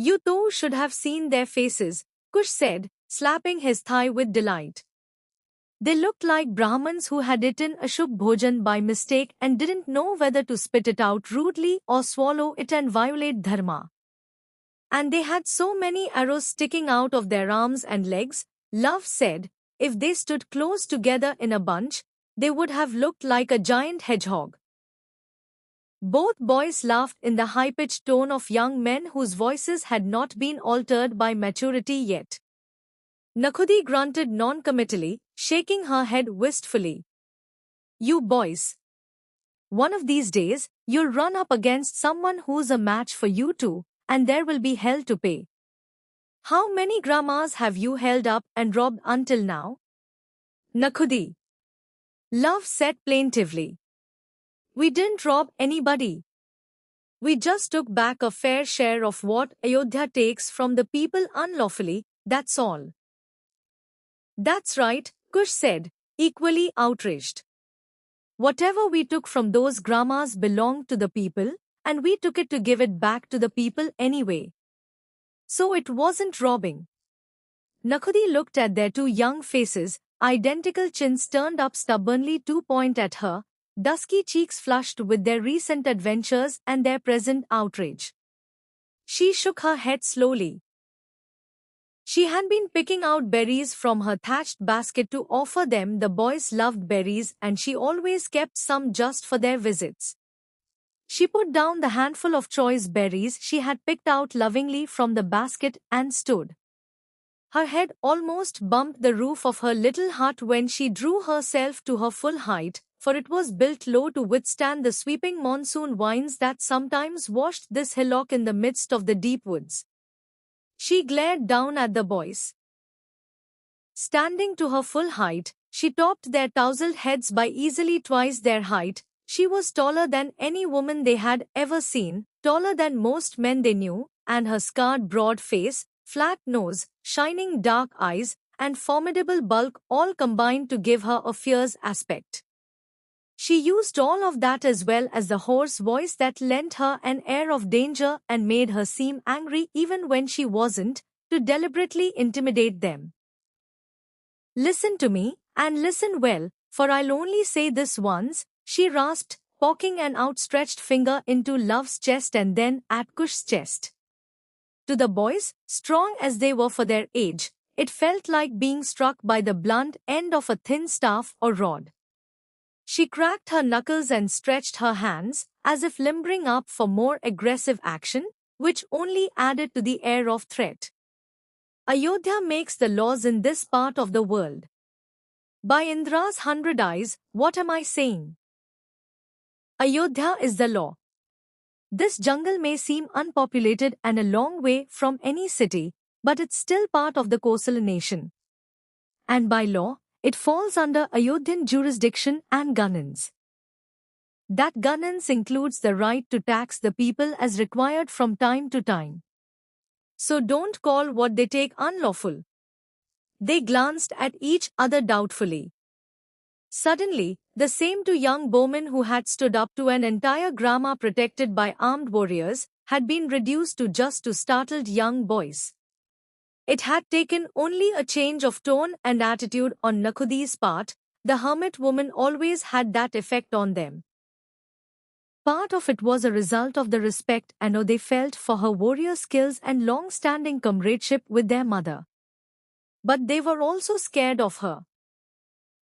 You too should have seen their faces, Kush said, slapping his thigh with delight. They looked like Brahmins who had eaten Ashubh Bhojan by mistake and didn't know whether to spit it out rudely or swallow it and violate dharma. And they had so many arrows sticking out of their arms and legs, Love said, if they stood close together in a bunch, they would have looked like a giant hedgehog. Both boys laughed in the high-pitched tone of young men whose voices had not been altered by maturity yet. Nakhudi grunted non-committally, shaking her head wistfully. You boys. One of these days, you'll run up against someone who's a match for you too, and there will be hell to pay. How many grandmas have you held up and robbed until now? Nakhudi. Love said plaintively. We didn't rob anybody. We just took back a fair share of what Ayodhya takes from the people unlawfully, that's all. That's right, Kush said, equally outraged. Whatever we took from those grandmas belonged to the people, and we took it to give it back to the people anyway. So it wasn't robbing. Nakhudi looked at their two young faces, identical chins turned up stubbornly to point at her, dusky cheeks flushed with their recent adventures and their present outrage. She shook her head slowly. She had been picking out berries from her thatched basket to offer them. The boys loved berries and she always kept some just for their visits. She put down the handful of choice berries she had picked out lovingly from the basket and stood. Her head almost bumped the roof of her little hut when she drew herself to her full height, for it was built low to withstand the sweeping monsoon winds that sometimes washed this hillock in the midst of the deep woods. She glared down at the boys. Standing to her full height, she topped their tousled heads by easily twice their height. She was taller than any woman they had ever seen, taller than most men they knew, and her scarred broad face, flat nose, shining dark eyes, and formidable bulk all combined to give her a fierce aspect. She used all of that as well as the hoarse voice that lent her an air of danger and made her seem angry even when she wasn't, to deliberately intimidate them. Listen to me, and listen well, for I'll only say this once, she rasped, poking an outstretched finger into Love's chest and then at Kush's chest. To the boys, strong as they were for their age, it felt like being struck by the blunt end of a thin staff or rod. She cracked her knuckles and stretched her hands, as if limbering up for more aggressive action, which only added to the air of threat. Ayodhya makes the laws in this part of the world. By Indra's 100 eyes, what am I saying? Ayodhya is the law. This jungle may seem unpopulated and a long way from any city, but it's still part of the Kosala nation. And by law, it falls under Ayodhyan jurisdiction and governance. That governance includes the right to tax the people as required from time to time. So don't call what they take unlawful. They glanced at each other doubtfully. Suddenly, the same two young bowmen who had stood up to an entire grama protected by armed warriors had been reduced to just two startled young boys. It had taken only a change of tone and attitude on Nakhudi's part. The hermit woman always had that effect on them. Part of it was a result of the respect and awe they felt for her warrior skills and long-standing comradeship with their mother. But they were also scared of her.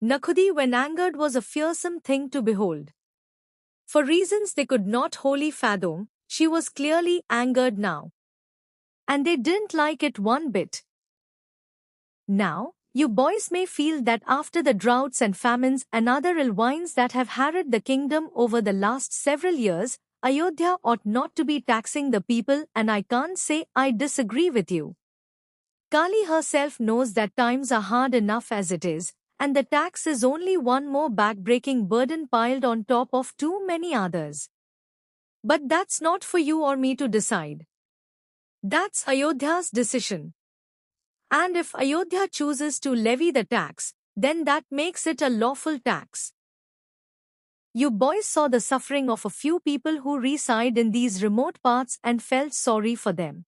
Nakhudi, when angered, was a fearsome thing to behold. For reasons they could not wholly fathom, she was clearly angered now. And they didn't like it one bit. Now, you boys may feel that after the droughts and famines and other ill winds that have harried the kingdom over the last several years, Ayodhya ought not to be taxing the people, and I can't say I disagree with you. Kali herself knows that times are hard enough as it is, and the tax is only one more back-breaking burden piled on top of too many others. But that's not for you or me to decide. That's Ayodhya's decision. And if Ayodhya chooses to levy the tax, then that makes it a lawful tax. You boys saw the suffering of a few people who reside in these remote parts and felt sorry for them.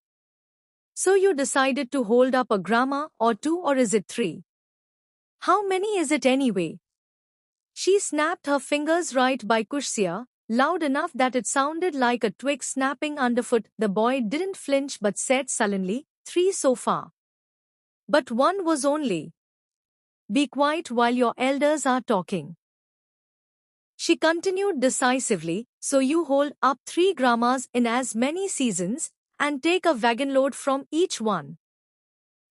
So you decided to hold up a grama or two, or is it three? How many is it anyway? She snapped her fingers right by Kursia, loud enough that it sounded like a twig snapping underfoot. The boy didn't flinch but said sullenly, 3 so far. But one was only. Be quiet while your elders are talking. She continued decisively, so you hold up 3 grammas in as many seasons, and take a wagon load from each one.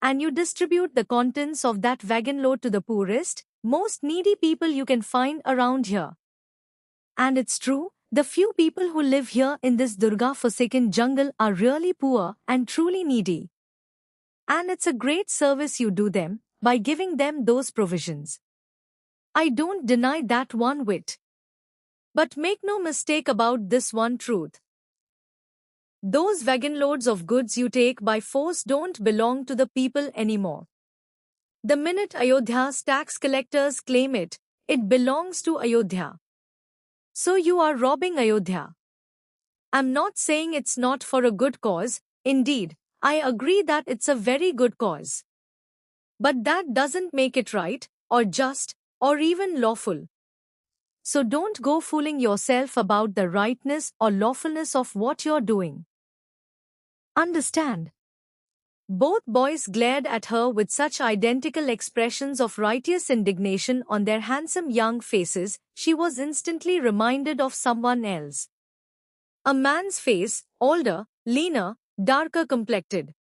And you distribute the contents of that wagon load to the poorest, most needy people you can find around here. And it's true, the few people who live here in this Durga-forsaken jungle are really poor and truly needy. And it's a great service you do them, by giving them those provisions. I don't deny that one whit. But make no mistake about this one truth. Those wagon loads of goods you take by force don't belong to the people anymore. The minute Ayodhya's tax collectors claim it, it belongs to Ayodhya. So you are robbing Ayodhya. I'm not saying it's not for a good cause, indeed, I agree that it's a very good cause. But that doesn't make it right, or just, or even lawful. So don't go fooling yourself about the rightness or lawfulness of what you're doing. Understand? Both boys glared at her with such identical expressions of righteous indignation on their handsome young faces, she was instantly reminded of someone else. A man's face, older, leaner, darker complected.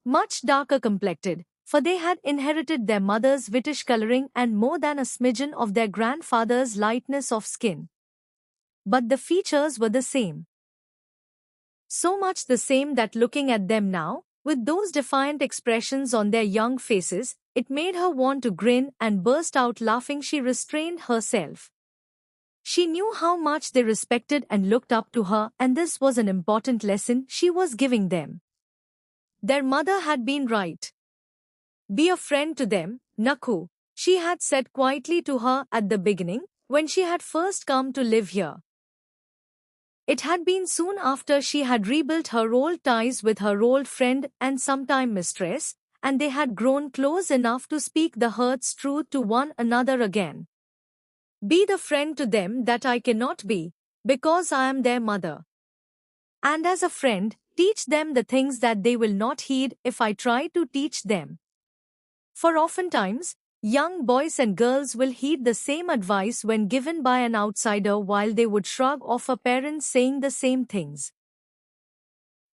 Much darker complected, for they had inherited their mother's whitish coloring and more than a smidgen of their grandfather's lightness of skin. But the features were the same. So much the same that looking at them now, with those defiant expressions on their young faces, it made her want to grin and burst out laughing. She restrained herself. She knew how much they respected and looked up to her, and this was an important lesson she was giving them. Their mother had been right. Be a friend to them, Nakhu, she had said quietly to her at the beginning, when she had first come to live here. It had been soon after she had rebuilt her old ties with her old friend and sometime mistress, and they had grown close enough to speak the heart's truth to one another again. Be the friend to them that I cannot be, because I am their mother. And as a friend, teach them the things that they will not heed if I try to teach them. For oftentimes, young boys and girls will heed the same advice when given by an outsider, while they would shrug off a parent saying the same things.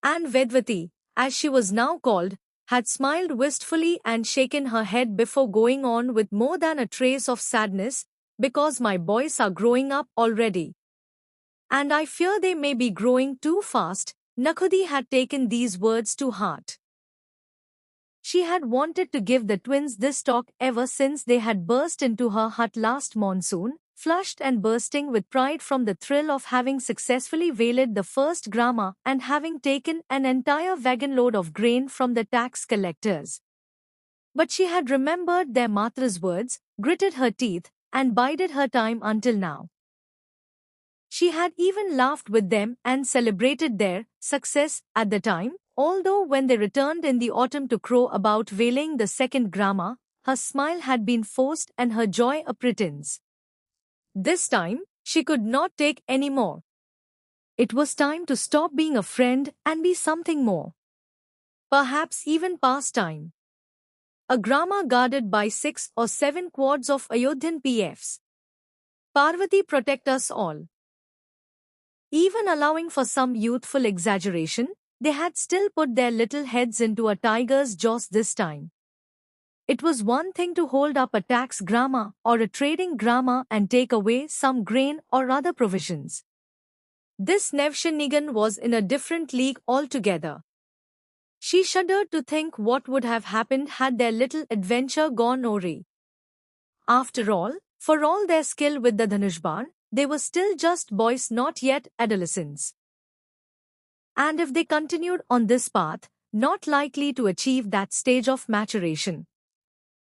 And Vedvati, as she was now called, had smiled wistfully and shaken her head before going on with more than a trace of sadness, because my boys are growing up already. And I fear they may be growing too fast. Nakhudi had taken these words to heart. She had wanted to give the twins this talk ever since they had burst into her hut last monsoon, flushed and bursting with pride from the thrill of having successfully waylaid the first grama and having taken an entire wagon load of grain from the tax collectors. But she had remembered their Matra's words, gritted her teeth, and bided her time until now. She had even laughed with them and celebrated their success at the time, although when they returned in the autumn to crow about waylaying the second grama, her smile had been forced and her joy a pretense. This time, she could not take any more. It was time to stop being a friend and be something more. Perhaps even pastime. A grama guarded by 6 or 7 quads of Ayodhyan PFs. Parvati protect us all. Even allowing for some youthful exaggeration, they had still put their little heads into a tiger's jaws this time. It was one thing to hold up a tax grama or a trading grama and take away some grain or other provisions. This Nevshinigan was in a different league altogether. She shuddered to think what would have happened had their little adventure gone awry. After all, for all their skill with the Dhanushban, they were still just boys, not yet adolescents. And if they continued on this path, not likely to achieve that stage of maturation.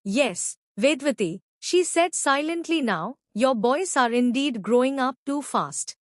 Yes, Vedvati, she said silently now, your boys are indeed growing up too fast.